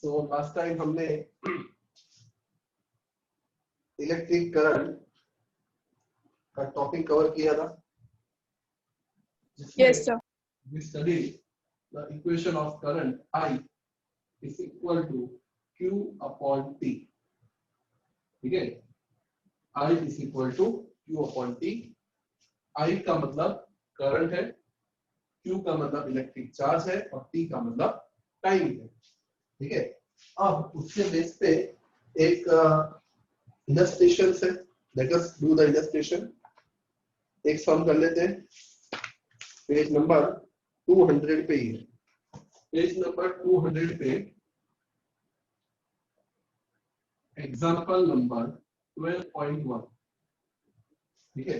So last time हमने electric current का topic cover किया था, Yes, sir. we studied the equation of current I is equal to Q upon T. ठीक है, I is equal to Q upon T. I का मतलब current है, Q का मतलब इलेक्ट्रिक चार्ज है और T का मतलब टाइम है। ठीक है, अब उसके बेस पे एक इलस्ट्रेशन से let us do the illustration. एक सम कर लेते हैं, पेज नंबर 200 पे ही है। पेज नंबर 200 पे एग्जांपल नंबर 12.1। ठीक है,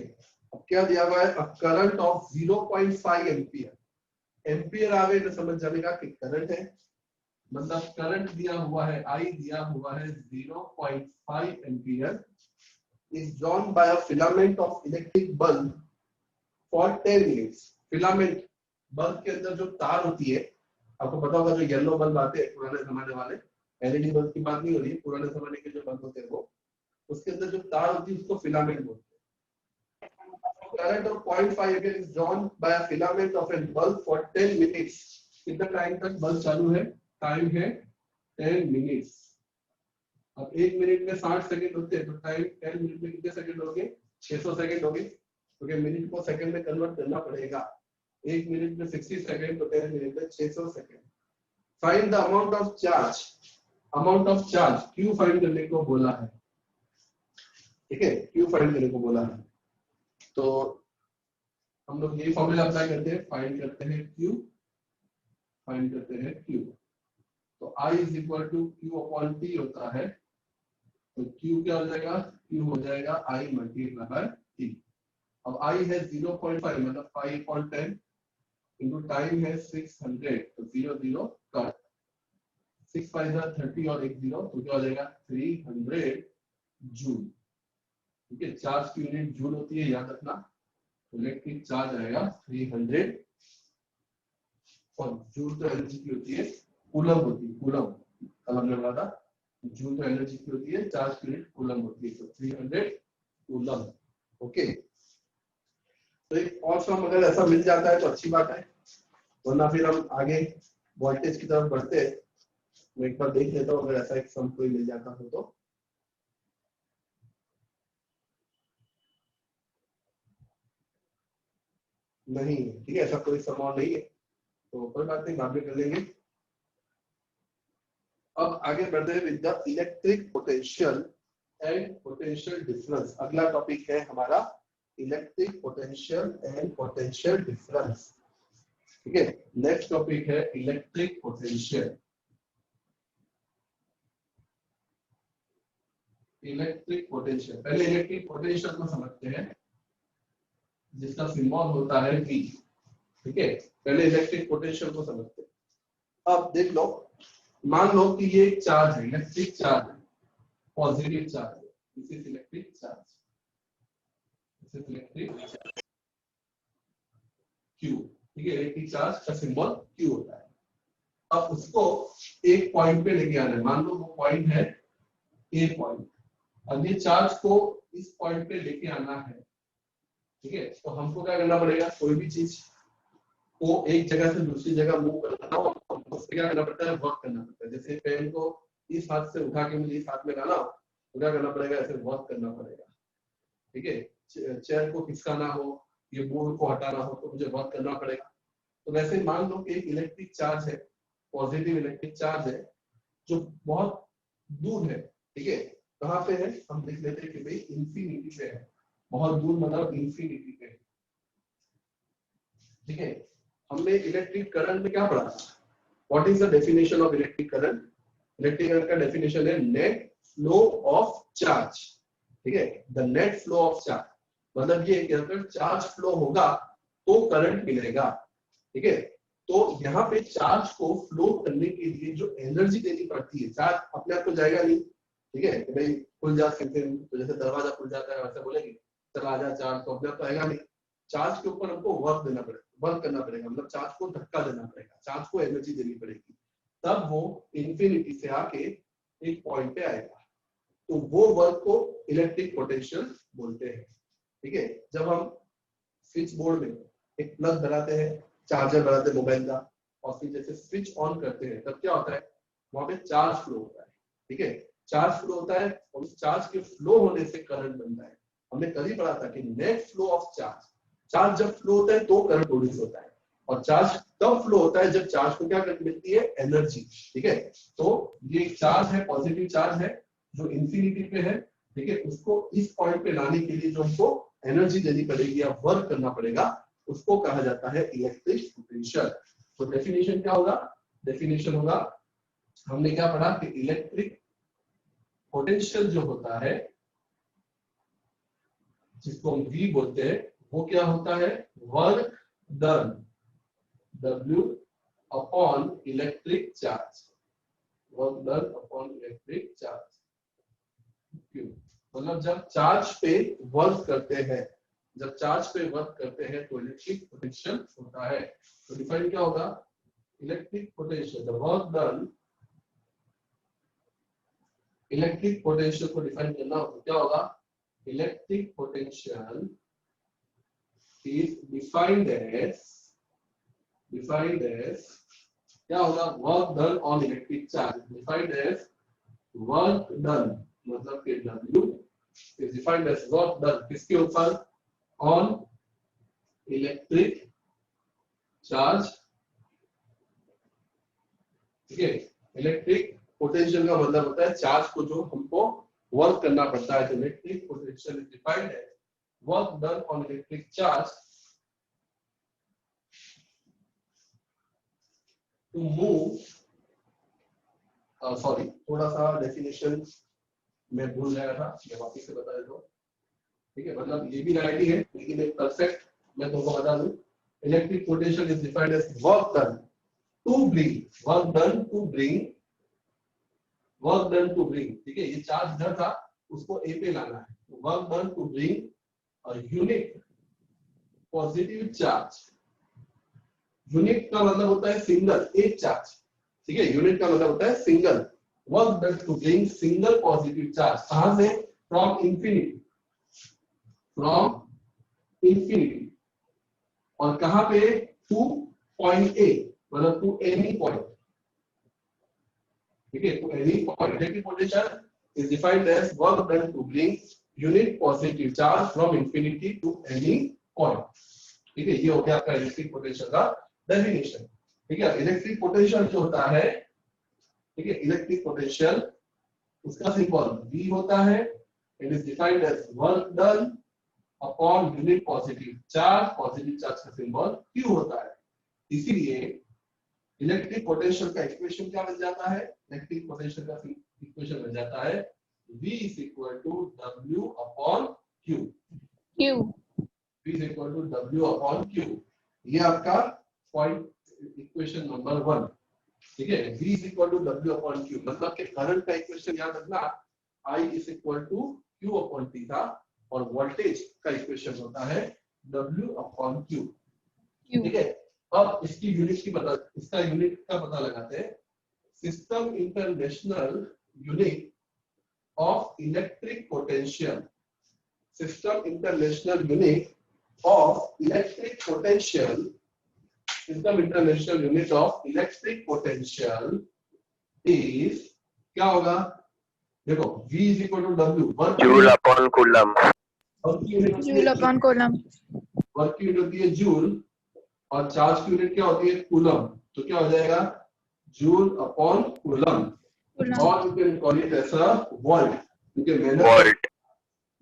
अब क्या दिया हुआ है, करंट ऑफ 0.5 एम्पियर। एम्पियर आवे तो समझ जाएगा कि करंट है, मतलब करंट दिया हुआ है, आई दिया हुआ है 0.5 ampere is drawn by a filament of electric bulb for 10 minutes। Filament bulb के अंदर जो तार होती है, आपको पता होगा जो येलो बल्ब आते हैं पुराने जमाने वाले, एलईडी बल्ब की बात नहीं हो रही है, पुराने जमाने के जो बल्ब होते हैं वो, उसके अंदर जो तार होती है उसको फिलामेंट बोलते हैं। Current of 0.5 ampere is drawn by a filament of a bulb for 10 minutes। कितना टाइम तक बल्ब चालू है, टाइम है 10 मिनट्स। अब 1 मिनट में 60 सेकंड होते हैं, तो टाइम 10 मिनट में कितने सेकंड हो गए, 600 सेकंड हो गए, क्योंकि मिनट को सेकंड में कन्वर्ट करना पड़ेगा। 1 मिनट में 60 सेकंड, तो 10 मिनट में 600 second. Find the amount of charge, amount of charge Q find करने को बोला है। ठीक है, Q फाइंड करने को बोला है, तो हम लोग ये फॉर्मूला अप्लाई करते हैं, फाइंड करते हैं Q, फाइंड करते हैं Q। तो I is equal to Q upon T होता है, तो Q क्या हो जाएगा, Q हो जाएगा I मल्टीप्लाई बाय T। अब I है 0.5 मतलब 5/10 इनटू टाइम है 600, तो 0 0 कट, 6 5 30 और 1 0, तो क्या हो जाएगा 300 जूल। ठीक है, चार्ज की यूनिट जूल होती है, याद रखना। इलेक्ट्रिक चार्ज आएगा 300, और जूल तो एनर्जी की होती है, कूलम होती है, कूलम कल हमने बोला था, जूल तो एनर्जी की होती है, चार्ज की यूनिट कूलम होती है, तो 300 कूलम। ओके, तो एक और सम अगर ऐसा मिल जाता है तो अच्छी बात है, वरना फिर हम आगे वोल्टेज की तरफ बढ़ते हैं। मैं एक बार देख लेता हूँ अगर ऐसा एक सम कोई मिल जाता हो तो। नहीं, ठीक है, ऐसा कोई सम और नहीं है, तो कोई बात नहीं, बाद में कर लेंगे। अब आगे बढ़ते हैं with the electric potential and potential difference. अगला टॉपिक है हमारा electric potential and potential difference. ठीक है, नेक्स्ट टॉपिक है इलेक्ट्रिक पोटेंशियल। इलेक्ट्रिक पोटेंशियल, पहले इलेक्ट्रिक पोटेंशियल को समझते हैं, जिसका सिंबल होता है V। ठीक है, पहले इलेक्ट्रिक पोटेंशियल को समझते हैं। अब देख लो, मान लो कि ये एक चार्ज है, इलेक्ट्रिक चार्ज है, पॉजिटिव चार्ज है, this is electric charge, this is electric Q। ठीक है, इलेक्ट्रिक चार्ज का सिंबल Q होता है। अब उसको एक पॉइंट पे लेके आना है, मान लो वो पॉइंट है A पॉइंट, अब ये चार्ज को इस पॉइंट पे लेके आना है। ठीक है, तो हमको क्या करना पड़ेगा, कोई भी चीज को एक जगह से दूसरी जगह मूव करना हो, उससे क्या करना पड़ता है, वर्क करना पड़ता है। जैसे पेन को इस हाथ से उठा के मुझे इस हाथ में लाना हो, तो क्या करना पड़ेगा, ऐसे वर्क करना पड़ेगा। ठीक है, चेयर को खिसकाना हो, ये बोर्ड को हटाना हो, तो मुझे वर्क करना पड़ेगा। तो वैसे मान लो कि एक इलेक्ट्रिक चार्ज है, पॉजिटिव इलेक्ट्रिक चार्ज है, जो बहुत दूर है। ठीक है, कहाँ पे है, हम देख लेते हैं कि भाई इंफिनिटी पे है, बहुत दूर मतलब इंफिनिटी पे है। ठीक है, हमने इलेक्ट्रिक करंट में क्या पढ़ा, what is the definition of electric current. Electric current का डेफिनेशन है नेट फ्लो ऑफ चार्ज। ठीक है, the net flow of charge, मतलब ये कि अगर चार्ज फ्लो होगा तो करंट मिलेगा। ठीक है, तो यहाँ पे चार्ज को फ्लो करने के लिए जो एनर्जी देनी पड़ती है, चार्ज अपने आप तो जाएगा नहीं। ठीक है, कि भाई खुल जा सकते, तो जैसे दरवाजा खुल जाता है वैसे बोलेंगे चला जा चार्ज, तो अपने आप तो आएगा नहीं। चार्ज के ऊपर हमको वर्क देना पड़ेगा, वर्क करना पड़ेगा, मतलब चार्ज को धक्का देना पड़ेगा, चार्ज को एनर्जी देनी पड़ेगी। तब वो इंफिनिटी से आके एक पॉइंट पे आएगा, तो वो वर्क को इलेक्ट्रिक पोटेंशियल बोलते हैं। ठीक है, जब हम स्विच बोर्ड में एक प्लग लगाते हैं, चार्जर लगाते हैं मोबाइल का, और फिर जैसे स्विच ऑन करते हैं तब क्या होता है, वहां पे चार्ज फ्लो होता है। ठीक है, चार्ज फ्लो होता है और उस चार्ज के फ्लो होने से करंट बनता है। हमने कल ही पढ़ा था कि net flow of charge, charge जब फ्लो होता है तो करंट प्रोड्यूस होता है, और चार्ज तब फ्लो होता है जब चार्ज को क्या करके मिलती है, एनर्जी। ठीक है, तो ये चार्ज है, पॉजिटिव चार्ज है जो इंफिनिटी पे है। ठीक है, उसको इस पॉइंट पे लाने के लिए जो हमको एनर्जी देनी पड़ेगी या वर्क करना पड़ेगा, उसको कहा जाता है इलेक्ट्रिक पोटेंशियल। तो डेफिनेशन क्या होगा, डेफिनेशन होगा, हमने क्या पढ़ा कि इलेक्ट्रिक पोटेंशियल जो होता है, जिसको हम V बोलते हैं, वो क्या होता है, work done W upon electric charge, work done upon electric charge. क्यों, मतलब जब चार्ज पे वर्क करते हैं, जब चार्ज पे वर्क करते हैं तो इलेक्ट्रिक पोटेंशियल होता है। तो डिफाइन क्या होगा, electric potential, the work done, electric potential को डिफाइन करना हो तो क्या होगा, electric potential is defined as क्या होगा, work done on electric charge, defined as work done, मतलब कि W is defined as work done किसके ऊपर, ऑन इलेक्ट्रिक चार्ज। ठीक है, इलेक्ट्रिक पोटेंशियल का मतलब होता है चार्ज को जो हमको वर्क करना पड़ता है, तो electric potential is defined as work done on electric charge to move, sorry थोड़ा सा डेफिनेशन मैं भूल गया था, मैं वापस से बता देता हूँ। ठीक है, मतलब ये भी राइट ही है लेकिन एक परफेक्ट मैं तुमको बता दूं, electric potential is defined as work done to bring, work done to bring, work done to bring. ठीक है, ये चार्ज इधर था, उसको ए पे लाना है, work done to bring a unit positive charge. Unit का मतलब होता है सिंगल, एक चार्ज। ठीक है, यूनिट का मतलब होता है single, work done to bring single positive charge, कहां से, फ्रॉम इंफिनिटी, फ्रॉम इंफिनिटी, और कहां पे, टू पॉइंट ए, मतलब टू एनी पॉइंट। ठीक है, to any point, electric potential is defined as work done to bring unit positive charge from infinity to any point। ठीक है, ये हो गया आपका इलेक्ट्रिक पोटेंशियल का डेफिनेशन। ठीक है, इलेक्ट्रिक पोटेंशियल जो होता है, ठीक है, इलेक्ट्रिक पोटेंशियल उसका सिंबल V होता है, it is defined as work done upon unit positive charge, positive charge का सिंबल Q होता है। इसीलिए इलेक्ट्रिक पोटेंशियल का इक्वेशन क्या बन जाता है, इलेक्ट्रिक पोटेंशियल का इक्वेशन बन जाता है V is equal to W upon Q, V is equal to W upon Q। ये आपका पॉइंट इक्वेशन नंबर 1। ठीक है, V is equal to W upon Q, मतलब कि करंट का इक्वेशन याद रखना, I is equal to Q upon T था, और वोल्टेज का इक्वेशन होता है W upon Q। ठीक है, अब इसकी यूनिट की पता, इसका यूनिट का पता लगाते हैं, system international unit of electric potential, system international unit of electric potential, system international unit of electric potential is क्या होगा, देखो V is equal to W, joule upon coulomb, joule upon coulomb, work की unit होती है joule, और charge की unit क्या होती है, कूलम। तो क्या हो जाएगा, जूल अपॉन कूलम, और you can call it as a volt, क्योंकि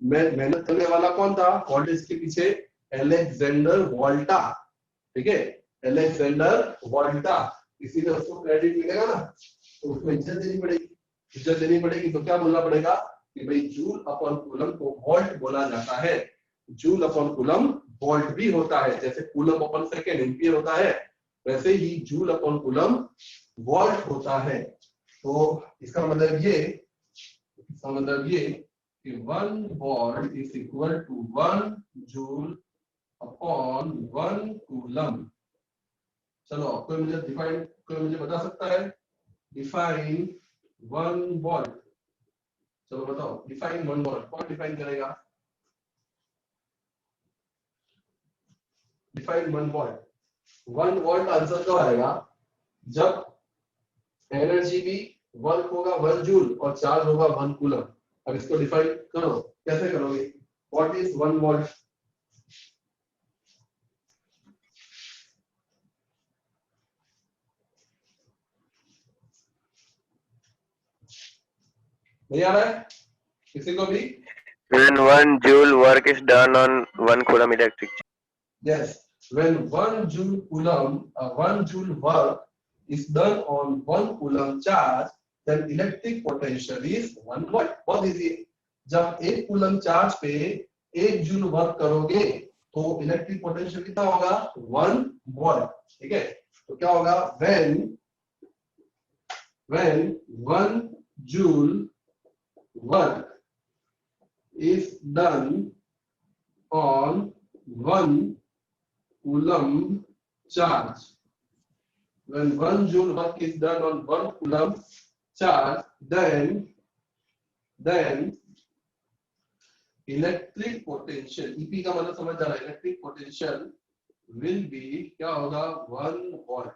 मेहनत करने वाला कौन था, वोल्टेज के पीछे अलेक्जेंडर वोल्टा। ठीक है, अलेक्जेंडर वोल्टा, इसीलिए उसको क्रेडिट मिलेगा ना, तो उसको इज्जत देनी पड़ेगी, इज्जत देनी पड़ेगी। तो क्या बोलना पड़ेगा कि भाई जूल अपॉन कूलम को वोल्ट बोला जाता है, जूल अपॉन कूलम वोल्ट भी होता है, जैसे कूलम अपॉन सेकेंड एम्पियर होता है, वैसे ही जूल अपॉन कूलम वोल्ट होता है। तो इसका मतलब ये कि 1 volt is equal to 1 joule upon 1 coulomb. चलो कोई मुझे बता सकता है डिफाइन 1 वोल्ट। चलो बताओ, डिफाइन 1 वोल्ट कौन डिफाइन करेगा? Define 1 volt. 1 वोल्ट आंसर कब आएगा? जब एनर्जी भी वर्क होगा 1 जूल और चार्ज होगा 1 कूलम। अब इसको डिफाइन करो, कैसे करोगे? What is 1 volt? नहीं आ रहा है किसी को भी? When 1 joule work is done on 1 coulomb electric charge. Yes, when 1 joule work is done on 1 coulomb charge, then electric potential is 1 volt. बहुत इजी है। जब 1 कूलम चार्ज पे 1 जूल वर्क करोगे तो इलेक्ट्रिक पोटेंशियल कितना होगा? 1 वोल्ट। ठीक है, तो क्या होगा? when 1 joule work is done on 1 coulomb charge, when 1 joule work is done on 1 coulomb charge, then electric potential, EP का मतलब समझ जा रहा है? इलेक्ट्रिक पोटेंशियल विल बी क्या होगा? 1 volt.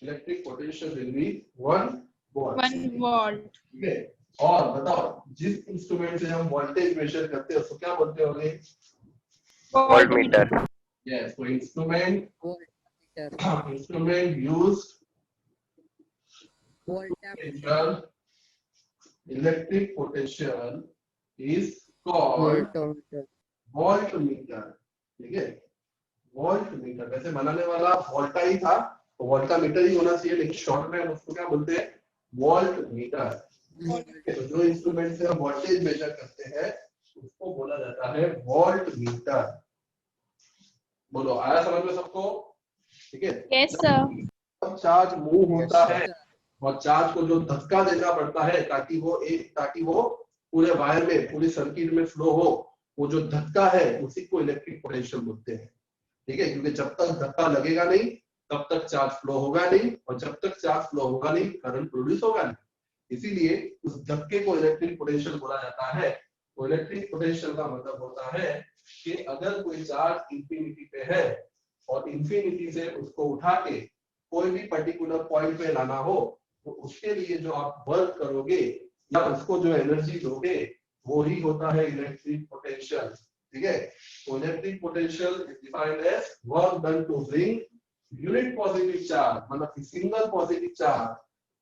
Electric potential will be 1 volt. 1 volt. ठीक है, और बताओ जिस इंस्ट्रूमेंट से हम वोल्टेज मेजर करते हैं उसको क्या बोलते होंगे? Voltmeter. यस, तो instrument used measure electric potential is called voltmeter। ठीक है, वोल्टमीटर। वैसे बनाने वाला वोल्टा ही था तो वोल्टामीटर ही होना चाहिए, लेकिन शॉर्ट में हम उसको क्या बोलते हैं? वोल्टमीटर। तो जो इंस्ट्रूमेंट से हम वोल्टेज मेजर करते हैं उसको बोला जाता है वोल्टमीटर। बोलो, आया समझ में सबको? ठीक है, यस सर। जब चार्ज मूव होता है और चार्ज को जो धक्का देना पड़ता है ताकि वो पूरे वायर में, पूरी सर्किट में फ्लो हो, वो जो धक्का है उसी को इलेक्ट्रिक पोटेंशियल बोलते हैं। ठीक है, क्योंकि जब तक धक्का लगेगा नहीं तब तक चार्ज फ्लो होगा नहीं, और जब तक चार्ज फ्लो होगा नहीं करंट प्रोड्यूस होगा नहीं। इसीलिए उस धक्के को इलेक्ट्रिक पोटेंशियल बोला जाता है। तो इलेक्ट्रिक पोटेंशियल का मतलब होता है कि अगर कोई चार्ज इंफिनिटी पे है और इंफिनिटी से उसको उठा के कोई भी पर्टिकुलर पॉइंट पे लाना हो, तो उसके लिए जो आप वर्क करोगे या उसको जो एनर्जी दोगे वो ही होता है इलेक्ट्रिक पोटेंशियल। ठीक है, तो electric potential is defined as work done to bring unit positive charge, मतलब single positive charge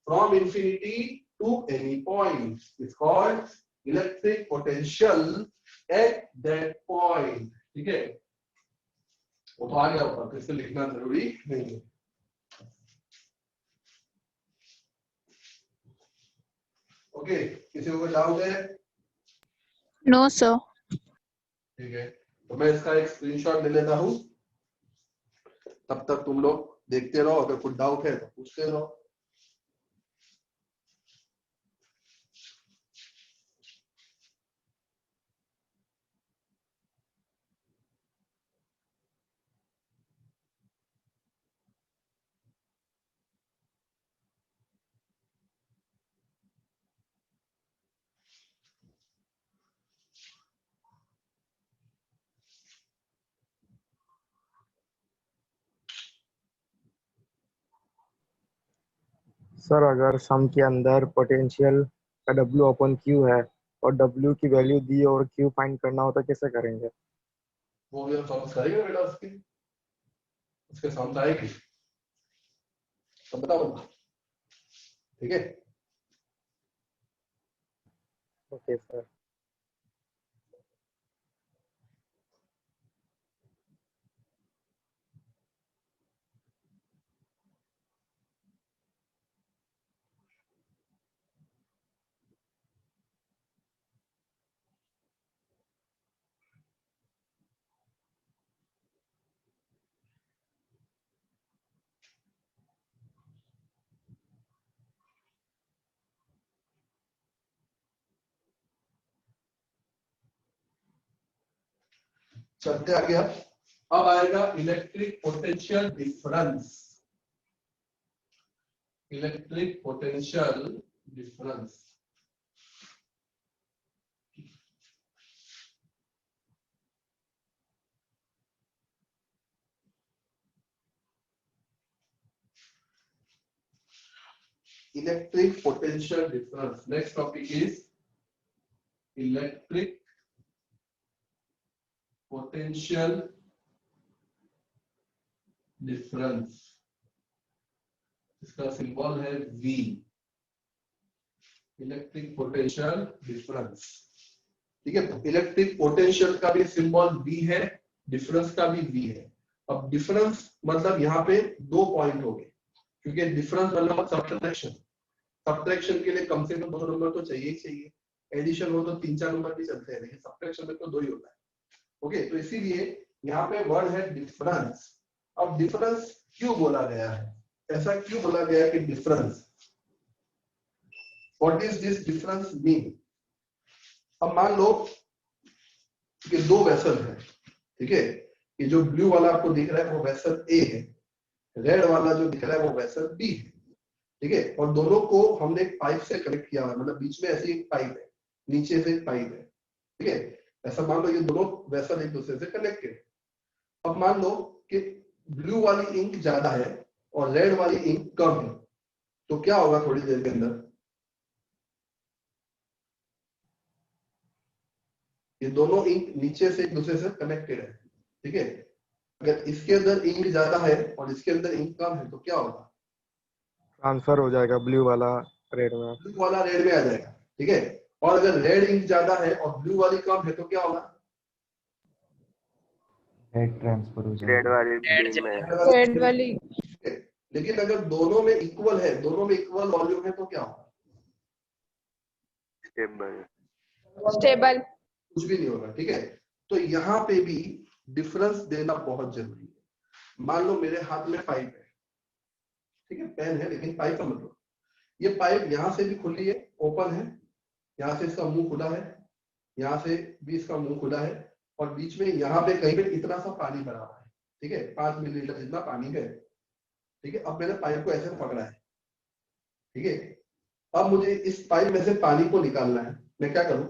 from infinity to any point is called electric potential at that point. ठीक है, वो तो आ गया ऊपर, फिर से लिखना जरूरी नहीं है। ओके, किसी को कोई डाउट है? No sir. ठीक है, तो मैं इसका एक स्क्रीनशॉट ले लेता हूं, तब तक तुम लोग देखते रहो, अगर कुछ डाउट है तो पूछते रहो। सर अगर सम के अंदर पोटेंशियल का W/Q है और W की वैल्यू दी और Q फाइंड करना हो तो कैसे करेंगे? वो भी हम सॉल्व करेंगे बेटा, उसके समझ आएगी तो बताओ। ठीक है, ओके सर। चलते आगे। अब आएगा electric potential difference. Electric potential difference. Electric potential difference. Next topic is electric potential difference. इसका सिंबल है V। इलेक्ट्रिक पोटेंशियल डिफरेंस, ठीक है। इलेक्ट्रिक पोटेंशियल का भी सिंबल V है, डिफरेंस का भी V है। अब डिफरेंस मतलब यहाँ पे 2 पॉइंट हो गए, क्योंकि डिफरेंस मतलब सब्ट्रैक्शन। सब्ट्रैक्शन के लिए कम से कम 2 नंबर तो चाहिए ही चाहिए। एडिशन हो तो 3-4 नंबर भी चलते हैं, लेकिन सब्ट्रैक्शन में तो 2 ही होता है। ओके, तो इसीलिए यहाँ पे वर्ड है डिफरेंस। अब डिफरेंस क्यों बोला गया है, ऐसा क्यों बोला गया है कि difference, what is this difference mean. अब मान लो कि 2 वेसल है, ठीक है। ये जो ब्लू वाला आपको दिख रहा है वो वेसल ए है, रेड वाला जो दिख रहा है वो वेसल बी है, ठीक है। और दोनों को हमने एक पाइप से कनेक्ट किया हुआ है, मतलब बीच में ऐसी एक पाइप है, नीचे से एक पाइप है, ठीक है। ऐसा मान लो ये दोनों वेसल एक दूसरे से कनेक्टेड। अब मान लो कि ब्लू वाली इंक ज्यादा है और रेड वाली इंक कम है, तो क्या होगा थोड़ी देर के अंदर, ये दोनों इंक नीचे से एक दूसरे से कनेक्टेड है, ठीक है। अगर इसके अंदर इंक ज्यादा है और इसके अंदर इंक कम है तो क्या होगा, ट्रांसफर हो जाएगा ब्लू वाला रेड में। ब्लू वाला रेड में आ जाएगा, ठीक है। और अगर रेड इंक ज्यादा है और ब्लू वाली कम है तो क्या होगा, रेड ट्रांसफर हो रेड जाएगा। वाली ग्रीन में। रेड वाली। लेकिन अगर दोनों में इक्वल है, दोनों में इक्वल वॉल्यूम है तो क्या होगा, स्टेबल। कुछ भी नहीं होगा, ठीक है। तो यहाँ पे भी डिफरेंस देना बहुत जरूरी है। मान लो मेरे हाथ में पाइप है, ठीक है, पेन है लेकिन पाइप का मतलब, ये पाइप यहाँ से भी खुली है, ओपन है, यहाँ से इसका मुंह खुला है, यहाँ से भी इसका मुंह खुला है, और बीच में यहाँ पे कहीं पे इतना सा पानी भरा हुआ है, ठीक है, 5 मिलीलीटर जितना पानी है, ठीक है। अब मैंने पाइप को ऐसे पकड़ा है, ठीक है। अब मुझे इस पाइप में से पानी को निकालना है, मैं क्या करूं,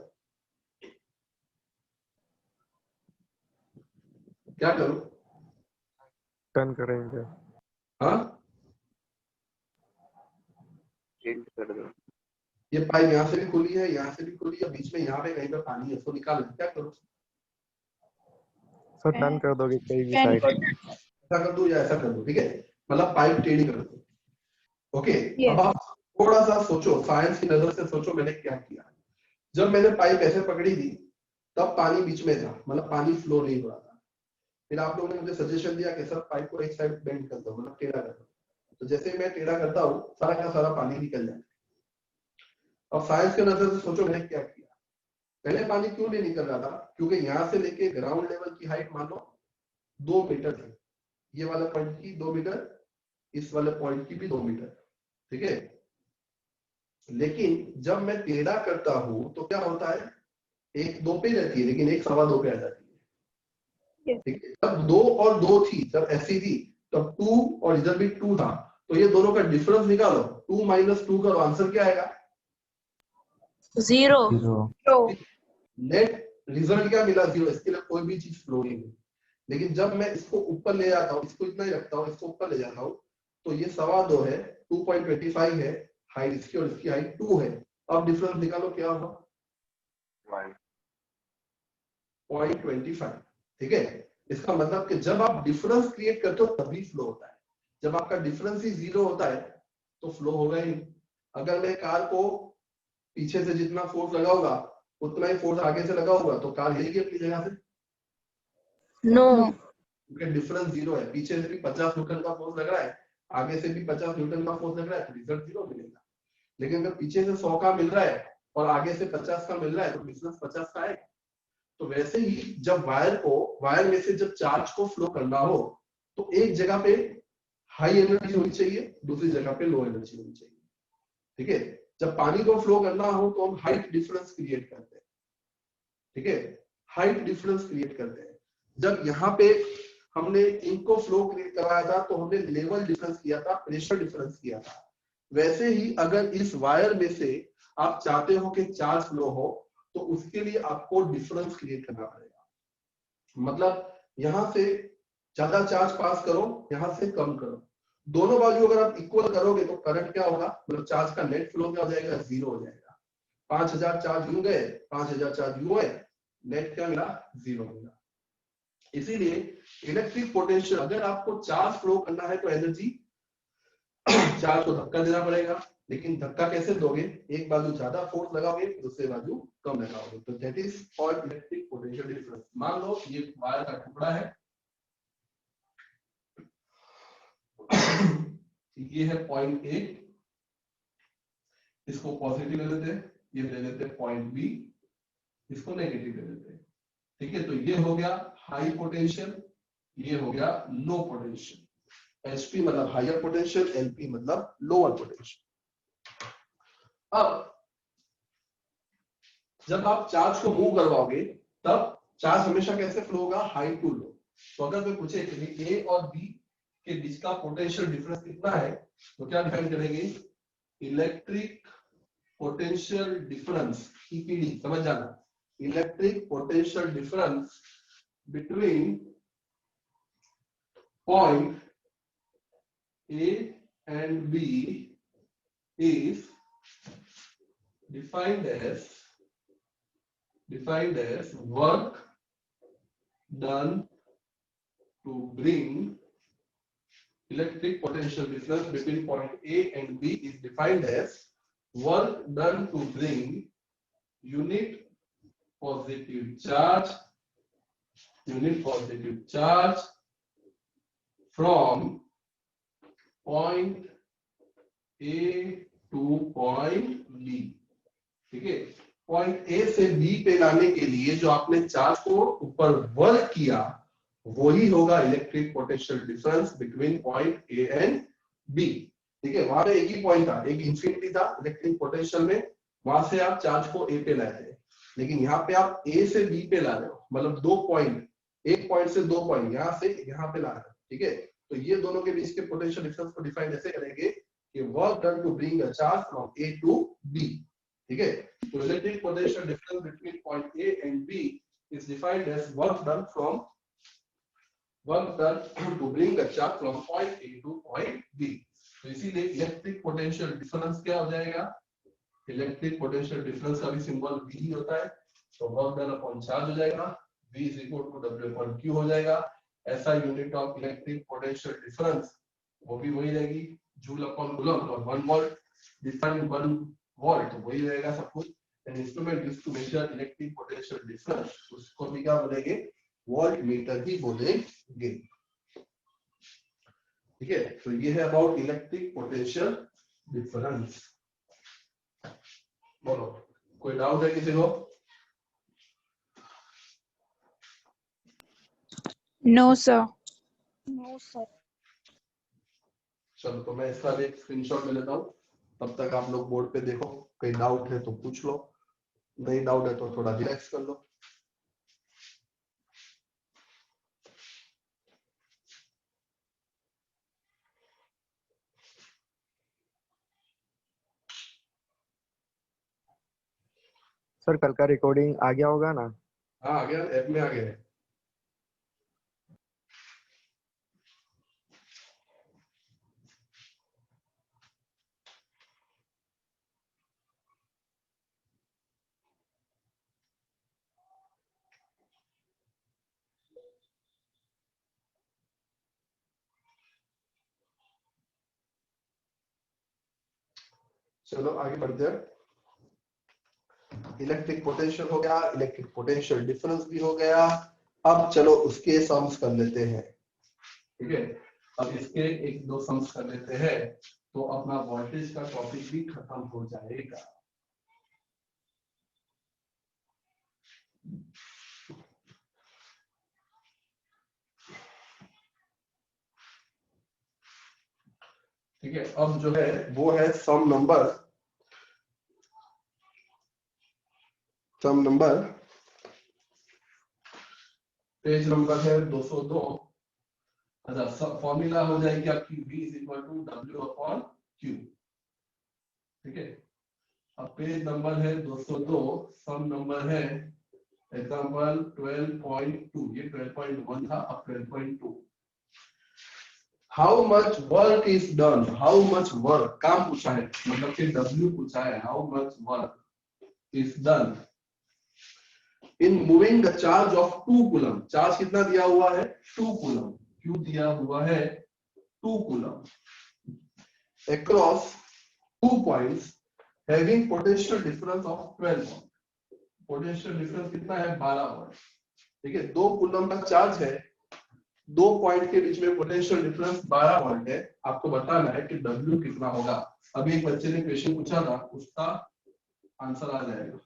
क्या करूं, टर्न करेंगे। हाँ, टिल्ट कर दो। ये पाइप यहाँ से भी खुली है, यहाँ से भी खुली है, बीच में यहाँ पे कहीं पे पानी है, इसको निकालना है, क्या करूं, सर टर्न कर दोगे कहीं भी Turn साइड। ऐसा कर दूं या ऐसा कर दूं, ठीक है, मतलब पाइप टेढ़ी कर दूं। Okay, Yes. अब आप थोड़ा सा सोचो, साइंस की नजर से सोचो मैंने क्या किया। जब मैंने पाइप ऐसे पकड़ी थी तब पानी बीच में था, मतलब पानी फ्लो नहीं हो रहा था। फिर आप लोगों ने मुझे सजेशन दिया कि सर पाइप को एक साइड बेंड कर दो, मतलब टेढ़ा कर दो। तो जैसे ही मैं टेढ़ा करता हूँ सारा का सारा पानी निकल जाता है। अब साइंस के नजर से सोचो मैंने क्या किया। पहले पानी क्यों नहीं निकल रहा था, क्योंकि यहाँ से लेके ग्राउंड लेवल की हाइट मान लो 2 मीटर थी, ये वाला पॉइंट की 2 मीटर, इस वाले पॉइंट की भी 2 मीटर, ठीक है। लेकिन जब मैं टेढ़ा करता हूं तो क्या होता है, एक 2 पे रहती है लेकिन एक 2.25 पे आ जाती है, Yes. ठीक है। जब 2 और 2 थी, जब ऐसी थी तब 2 और इधर भी 2 था, तो ये दोनों का डिफरेंस निकालो, 2 - 2 का आंसर क्या आएगा, 0. 0 नेट रिजल्ट क्या मिला, 0। इसके लिए कोई भी चीज फ्लो नहीं हुई। लेकिन जब मैं इसको ऊपर ले जाता हूँ, इसको इतना ही रखता हूँ, इसको ऊपर ले जाता हूँ, तो ये 2.25 है, 2.25 है हाइट इसकी और इसकी हाइट 2 है। अब डिफरेंस निकालो क्या होगा, 0.25, ठीक है। इसका मतलब कि जब आप डिफरेंस क्रिएट करते हो तभी फ्लो होता है। जब आपका डिफरेंस ही 0 होता है तो फ्लो होगा ही नहीं। अगर मैं कार को पीछे से जितना फोर्स लगाऊंगा उतना ही फोर्स आगे से लगाऊंगा तो कार हिलेगी अपनी जगह से, No. क्योंकि डिफरेंस 0 है। पीछे से भी 50 न्यूटन का फोर्स लग रहा है, आगे से भी 50 न्यूटन का फोर्स लग रहा है, तो रिजल्ट 0 मिलेगा। लेकिन अगर पीछे से 100 का मिल रहा है और आगे से 50 का मिल रहा है तो डिफरेंस 50 का आएगा। तो वैसे ही जब वायर में से जब चार्ज को फ्लो करना हो तो एक जगह पे हाई एनर्जी होनी चाहिए, दूसरी जगह पे लो एनर्जी होनी चाहिए, ठीक है। जब पानी को फ्लो करना हो तो हम हाइट डिफरेंस क्रिएट करते हैं, ठीक है, हाइट डिफरेंस क्रिएट करते हैं। जब यहाँ पे हमने इंक को फ्लो क्रिएट कराया था तो हमने लेवल डिफरेंस किया था, प्रेशर डिफरेंस किया था। वैसे ही अगर इस वायर में से आप चाहते हो कि चार्ज फ्लो हो, तो उसके लिए आपको डिफरेंस क्रिएट करना पड़ेगा। मतलब यहां से ज्यादा चार्ज पास करो, यहां से कम करो, दोनों बाजू अगर आप इक्वल करोगे तो करंट क्या होगा, मतलब चार्ज का नेट फ्लो क्या हो जाएगा, जीरो हो जाएगा। 5000 चार्ज यूं गए, 5000 चार्ज यूं गए, नेट क्या मिला, जीरो मिला। इसीलिए इलेक्ट्रिक पोटेंशियल, अगर आपको चार्ज फ्लो करना है तो एनर्जी चार्ज को धक्का देना पड़ेगा, लेकिन धक्का कैसे दोगे, एक बाजू ज्यादा फोर्स लगाओगे, दूसरे बाजू कम लगाओगे, तो that is called electric potential difference. मान लो ये वायर का टुकड़ा है, ये है पॉइंट ए, इसको पॉजिटिव ले लेते हैं, ये ले लेते हैं पॉइंट बी, इसको नेगेटिव ले लेते हैं। ठीक है, तो ये हो गया हाई पोटेंशियल, ये हो गया लो पोटेंशियल। HP मतलब हायर पोटेंशियल, LP मतलब लोअर पोटेंशियल। अब जब आप चार्ज को मूव करवाओगे तब चार्ज हमेशा कैसे फ्लो होगा, हाई टू लो। तो अगर मैं पूछे कि A और B के बीच का पोटेंशियल डिफरेंस कितना है, तो क्या डिफाइन करेंगे, इलेक्ट्रिक पोटेंशियल डिफरेंस, EPD, समझ जाना, electric potential difference between point A and B is defined as work done to bring electric potential difference between point A and B is defined as work done to bring unit positive charge from point A to point B। ठीक है, point A से B पे लाने के लिए जो आपने charge को ऊपर वर्क किया, वही होगा electric potential difference between point A and B. ठीक है, वहां पे एक ही पॉइंट था, एक इंफिनिटी था इलेक्ट्रिक पोटेंशियल में, वहां से आप चार्ज को ए पे ला रहे हैं, लेकिन यहाँ पे आप ए से बी पे ला रहे हो, मतलब दो पॉइंट, एक पॉइंट से दो पॉइंट, यहाँ से यहाँ पे ला रहे हो। ठीक है, तो ये दोनों के बीच के पोटेंशियल डिफरेंस को डिफाइन ऐसे करेंगे कि work done to bring a charge from A to B. ठीक है, तो electric potential difference between point A and B is defined as work done to bring a charge from point A to point B. तो इसीलिए electric potential difference क्या हो जाएगा, electric potential difference का भी सिंबल V ही होता है, तो वर्क डन अपॉन चार्ज हो जाएगा, V is equal to W upon Q हो जाएगा। ऐसा unit of electric potential difference वो भी वही रहेगी, जूल अपॉन कूलम, और 1 वोल्ट डिफाइन 1 वोल्ट तो वही रहेगा सब कुछ। An instrument used to measure electric potential difference, उसको भी क्या बोलेंगे, वोल्ट मीटर ही बोलेंगे। ठीक है, तो ये है अबाउट इलेक्ट्रिक पोटेंशियल डिफरेंस। बोलो, कोई डाउट है किसी को? No, sir. चलो, तो मैं इसका भी एक स्क्रीनशॉट ले लेता हूँ, तब तक आप लोग बोर्ड पे देखो, कोई डाउट है तो पूछ लो, नहीं डाउट है तो थोड़ा रिलैक्स कर लो। सर कल का रिकॉर्डिंग आ गया होगा ना? हाँ, आ गया, ऐप में आ गया है। चलो आगे बढ़ते हैं। इलेक्ट्रिक पोटेंशियल हो गया, इलेक्ट्रिक पोटेंशियल डिफरेंस भी हो गया। अब चलो उसके सम्स कर लेते हैं। ठीक है, अब इसके एक दो सम्स कर लेते हैं, तो अपना वोल्टेज का टॉपिक भी खत्म हो जाएगा। ठीक है, अब जो है वो है सम नंबर पेज नंबर है 202। अच्छा, सब फॉर्मूला हो जाएगी आपकी V is equal to W upon Q। Page number है 202, सम नंबर है एग्जांपल 12.2, ये 12.1 था, अब 12.2। How much work is done, how much work काम पूछा है, मतलब कि W पूछा है, how much work is done in moving the charge of 2 coulomb. Charge कितना दिया हुआ है 2 कूलम, Q दिया हुआ है 2 coulomb across 2 points having potential difference of 12 volt। Potential difference कितना है 12 वोल्ट। ठीक है, 2 कूलम का चार्ज है, 2 पॉइंट के बीच में पोटेंशियल डिफरेंस 12 वोल्ट है। आपको बताना है कि W कितना होगा। अभी एक बच्चे ने क्वेश्चन पूछा था, उसका आंसर आ जाएगा।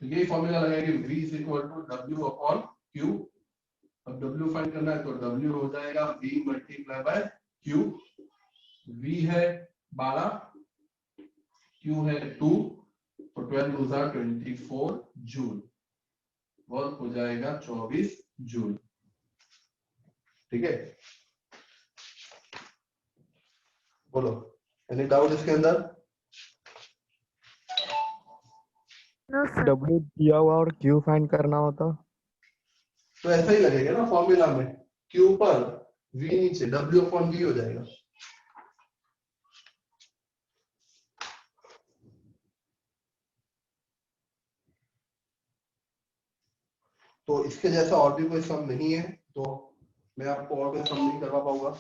तो यही फॉर्मूला लगाएंगे, V is equal to W upon Q। अब W फाइंड करना है तो W हो जाएगा V multiply by Q। V है 12, Q है 2, तो 12 2 24 जूल, वर्क हो जाएगा 24 जूल। ठीक है, बोलो एनी डाउट इसके अंदर? No, sir. W दिया हुआ और Q फाइंड करना होता तो ऐसा ही लगेगा ना फॉर्मूला में, Q पर V नीचे, W अपॉन V हो जाएगा। तो इसके जैसा और भी कोई सम नहीं है, तो मैं आपको और कोई सम नहीं करवा पाऊंगा,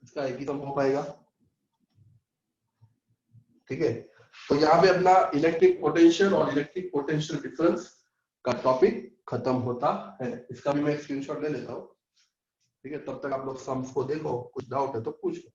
इसका एक ही सम हो पाएगा। ठीक है, तो यहाँ पे अपना इलेक्ट्रिक पोटेंशियल और इलेक्ट्रिक पोटेंशियल डिफरेंस का टॉपिक खत्म होता है। इसका भी मैं स्क्रीनशॉट ले लेता हूँ। ठीक है, तब तक आप लोग सम्स को देखो, कुछ डाउट है तो पूछ लो।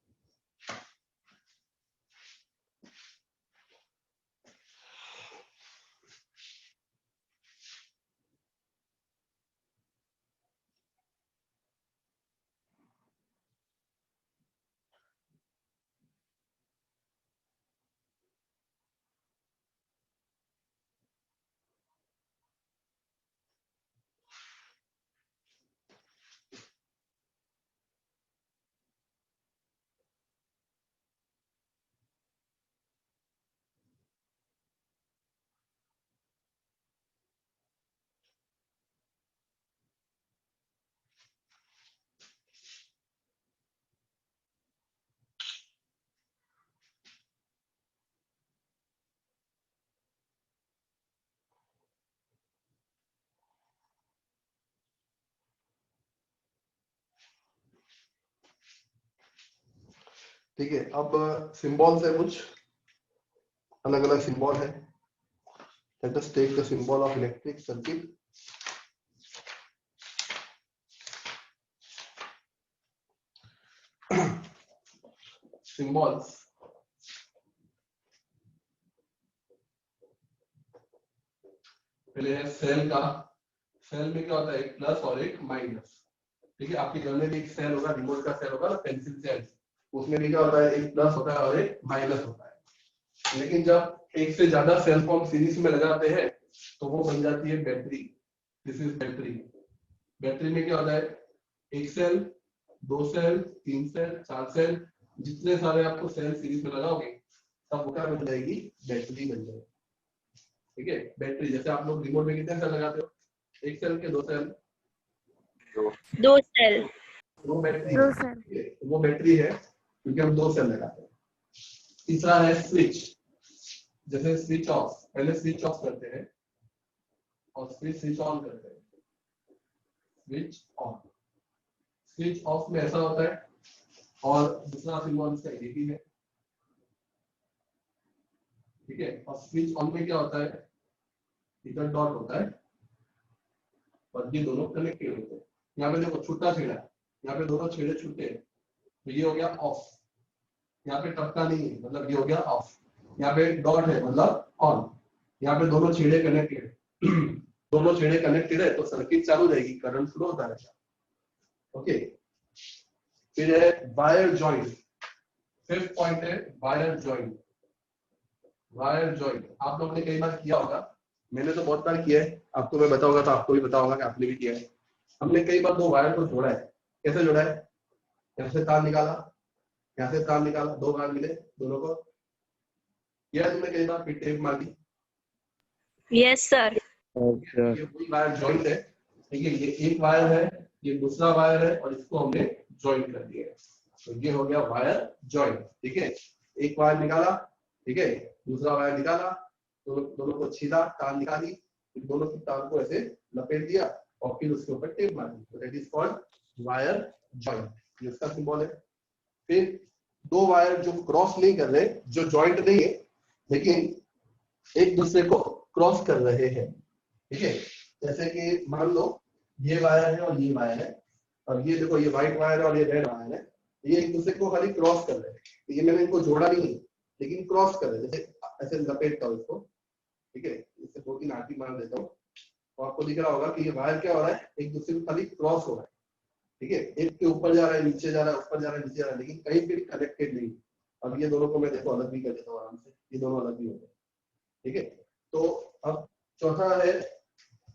ठीक है, अब सिंबल्स है, कुछ अलग अलग सिंबल है। Let us take the symbol of electric circuit. Symbols पहले है सेल का। सेल में क्या होता है, एक प्लस और एक माइनस। ठीक है, आपके घर में भी एक सेल होगा, रिमोट का सेल होगा ना, पेंसिल सेल, उसमें भी क्या होता है, एक प्लस होता है और एक माइनस होता है। लेकिन जब एक से ज्यादा सेल को हम सीरीज में लगाते हैं तो वो बन जाती है battery. This is battery. Battery में क्या होता है, एक सेल, 2 सेल, 3 सेल, 4 सेल, जितने सारे आपको सेल सीरीज में लगाओगे तब वो क्या बन जाएगी, बैटरी बन जाएगी। ठीक है, बैटरी जैसे आप लोग रिमोट में कितने सेल लगाते हो, एक सेल के 2 सेल, 2 सेल। वो बैटरी 2 है। सेल। वो बैटरी है क्योंकि हम 2 सेल लगाते हैं। तीसरा है स्विच। जैसे स्विच ऑफ, पहले स्विच ऑफ करते हैं और फिर स्विच ऑन करते हैं। स्विच ऑन, स्विच ऑफ में ऐसा होता है, और दूसरा सिंबल इसका एक ही है। ठीक है, और स्विच ऑन में क्या होता है, इधर डॉट होता है और ये दोनों कनेक्टेड होते हैं। यहाँ पे देखो छुट्टा छेड़ा है, यहाँ पे दोनों छेड़े छूटे हैं, तो ये हो गया ऑफ। यहाँ पे टपका नहीं है, मतलब ये हो गया ऑफ। यहाँ पे डॉट है, मतलब ऑन। यहाँ पे दोनों छेड़े कनेक्टेड दोनों छेड़े कनेक्टेड है तो सर्किट चालू रहेगी, करंट फ्लो होता रहेगा। ओके, फिर है वायर जॉइंट। फिफ्थ पॉइंट है वायर जॉइंट। वायर जॉइंट आप लोगों ने कई बार किया होगा, मैंने तो बहुत बार किया है, आपको मैं बताऊंगा तो आपको भी पता होगा कि आपने भी किया है। हमने कई बार 2 वायर को जोड़ा है। कैसे जोड़ा है, यहाँ से तार निकाला, यहाँ से तार निकाला, 2 वायर मिले दोनों को, किया तुमने कई बार फिर टेप मार दी? Yes, sir. ये वही वायर जॉइंट है, ठीक है, ये एक वायर है, ये दूसरा वायर है और इसको हमने जॉइंट कर दिया है, तो ये हो गया वायर जॉइंट। ठीक है, एक वायर निकाला, ठीक है, दूसरा वायर निकाला, दोनों को छीला, तार निकाली, फिर दोनों की तार को ऐसे लपेट दिया और फिर उसके ऊपर टेप मार दी, तो that is called wire joint, ये उसका सिंबल है। फिर दो वायर जो क्रॉस नहीं कर रहे, जो जॉइंट नहीं है लेकिन एक दूसरे को क्रॉस कर रहे हैं, ठीक है, जैसे कि मान लो ये वायर है और ये वायर है, और ये देखो ये व्हाइट वायर है और ये रेड वायर है, ये एक दूसरे को खाली क्रॉस कर रहे हैं, तो ये मैंने इनको जोड़ा नहीं है लेकिन क्रॉस कर रहे हैं, जैसे ऐसे लपेटता हूं इसको, ठीक है, इससे 2-3 आंटी मार देता हूँ और आपको दिख रहा होगा कि ये वायर क्या हो रहा है, एक दूसरे को खाली क्रॉस हो रहा है, ठीक है, एक के ऊपर जा रहा है, नीचे जा रहा है, ऊपर जा रहा है, नीचे जा रहा है, लेकिन कहीं भी कनेक्टेड नहीं। अब ये दोनों को मैं देखो अलग भी कर देता हूँ आराम से, ये दोनों अलग भी हो गए, ठीक है। तो अब चौथा है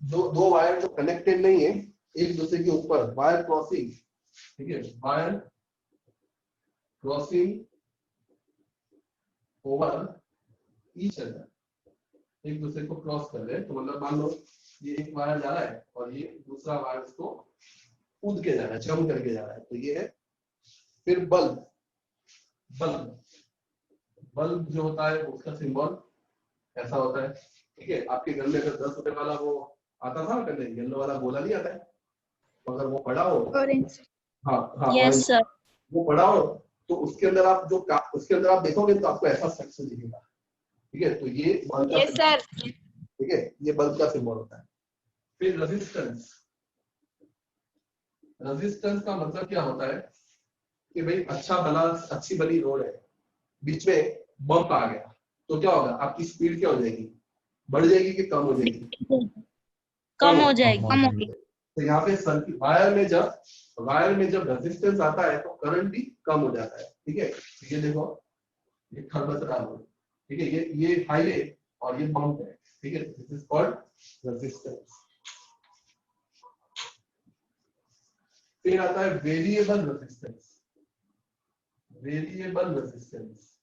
दो वायर जो कनेक्टेड नहीं है एक दूसरे के ऊपर, वायर क्रॉसिंग, ठीक है, wire crossing over each other, एक दूसरे को क्रॉस कर रहे हैं, तो मतलब मान लो ये एक वायर जा रहा है और ये दूसरा वायर उसको कूद के जा रहा है, जंप करके जा रहा है, तो ये है। फिर बल्ब, बल्ब बल्ब जो होता है उसका सिंबल ऐसा होता है, ठीक है, आपके घर में अगर 10 रुपए वाला वो आता था ना, येलो वाला गोला नहीं आता है, तो अगर वो पड़ा हो, हाँ हाँ, Yes, sir. वो पड़ा हो तो उसके अंदर आप उसके अंदर आप देखोगे तो आपको ऐसा स्ट्रक्चर दिखेगा, ठीक है, तो ये बल्ब का sir. ठीक है, ये बल्ब का सिंबल होता है। फिर रेजिस्टेंस, रेजिस्टेंस का मतलब क्या होता है कि भाई अच्छी बनी रोड है, बीच में बम्प आ गया तो क्या होगा, आपकी स्पीड क्या हो जाएगी, बढ़ जाएगी कि कम हो जाएगी? कम हो जाएगी। तो यहाँ पे वायर में जब रेजिस्टेंस आता है तो करंट भी कम हो जाता है, ठीक है, ये देखो ये खरबचड़ा रोड, ठीक है, ये हाईवे और ये बम्प है, ठीक है, दिस इज कॉल्ड रेजिस्टेंस। फिर आता है variable resistance, variable resistance,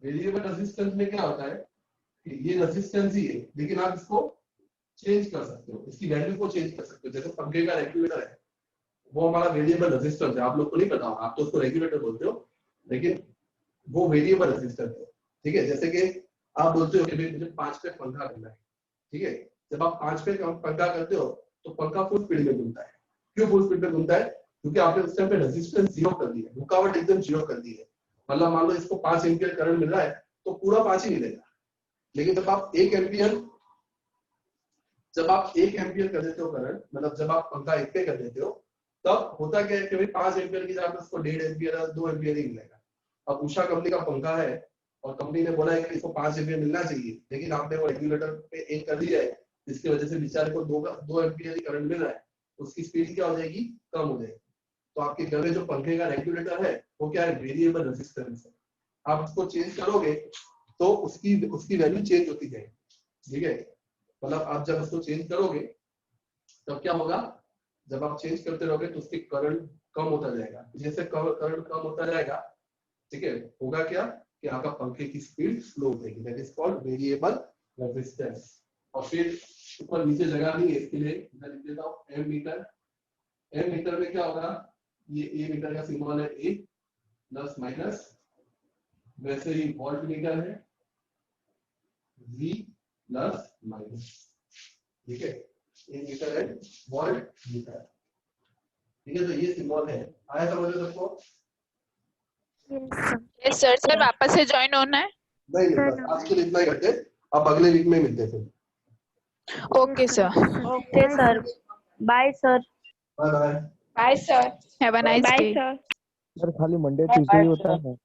variable resistance में क्या होता है कि ये रेजिस्टेंस ही है लेकिन आप इसको चेंज कर सकते हो, इसकी वैल्यू को चेंज कर सकते हो, जैसे पंखे का रेगुलेटर है वो हमारा वेरिएबल रेजिस्टेंस है, आप लोग को नहीं पता होगा, आप तो उसको रेगुलेटर बोलते हो लेकिन वो वेरिएबल रेजिस्टेंस है, ठीक है, जैसे कि आप बोलते हो कि भाई मुझे 5 पे पंखा करना है, ठीक है, जब आप 5 पे पंखा करते हो तो पंखा फुल स्पीड में घूमता है, क्यों फुल स्पीड में घूमता है, क्योंकि आपने उस टाइम पे रेजिस्टेंस 0 कर दी है, रुकावट एकदम 0 कर दी है, मतलब मान लो इसको 5 एम्पियर करंट मिल रहा है तो पूरा 5 ही मिलेगा, लेकिन जब आप 1 एम्पियर कर देते हो करंट, मतलब जब आप पंखा 1 पे कर देते हो तब होता क्या है कि भाई 5 एम्पियर की जगह उसको 1.5 एम्पियर 2 एम्पियर ही मिलेगा। अब उषा कंपनी का पंखा है और कंपनी ने बोला है कि इसको 5 एम्पियर मिलना चाहिए, लेकिन आपने वो रेगुलेटर पे 1 कर दिया है, जिसकी वजह से बेचारे को 2 एम्पियर ही करंट मिल रहा है, उसकी स्पीड क्या हो जाएगी, कम हो जाएगी। तो आपके घर में जो पंखे का रेगुलेटर है वो क्या है, वेरिएबल रेजिस्टेंस है, आप उसको चेंज करोगे तो उसकी वैल्यू चेंज होती जाएगी, ठीक है, मतलब आप जब उसको चेंज करोगे तब क्या होगा, जब आप चेंज करते रहोगे तो उसकी करंट कम होता जाएगा, जैसे करंट कम होता जाएगा, ठीक है, होगा क्या कि आपका पंखे की स्पीड स्लो हो जाएगी, that is called variable resistance. और फिर ऊपर नीचे जगह नहीं है इसके लिए मैं लिख देता हूं एम मीटर, एम मीटर में क्या होगा, ये ए मीटर का सिंबल है, ए प्लस माइनस, वैसे ही वोल्ट मीटर है V प्लस माइनस, ठीक है, ए मीटर है वोल्ट मीटर, ठीक है, तो ये सिंबल है, आया समझ में सबको? Yes sir. सर वापस से ज्वाइन होना है? नहीं बस आज के लिए इतना ही करते हैं, अब अगले वीक में मिलते हैं फिर। Okay sir. Okay, sir. Bye, sir. Bye bye. Bye sir, have a nice Bye, day. sir. Sir खाली मंडे ट्यूसडे ही होता है।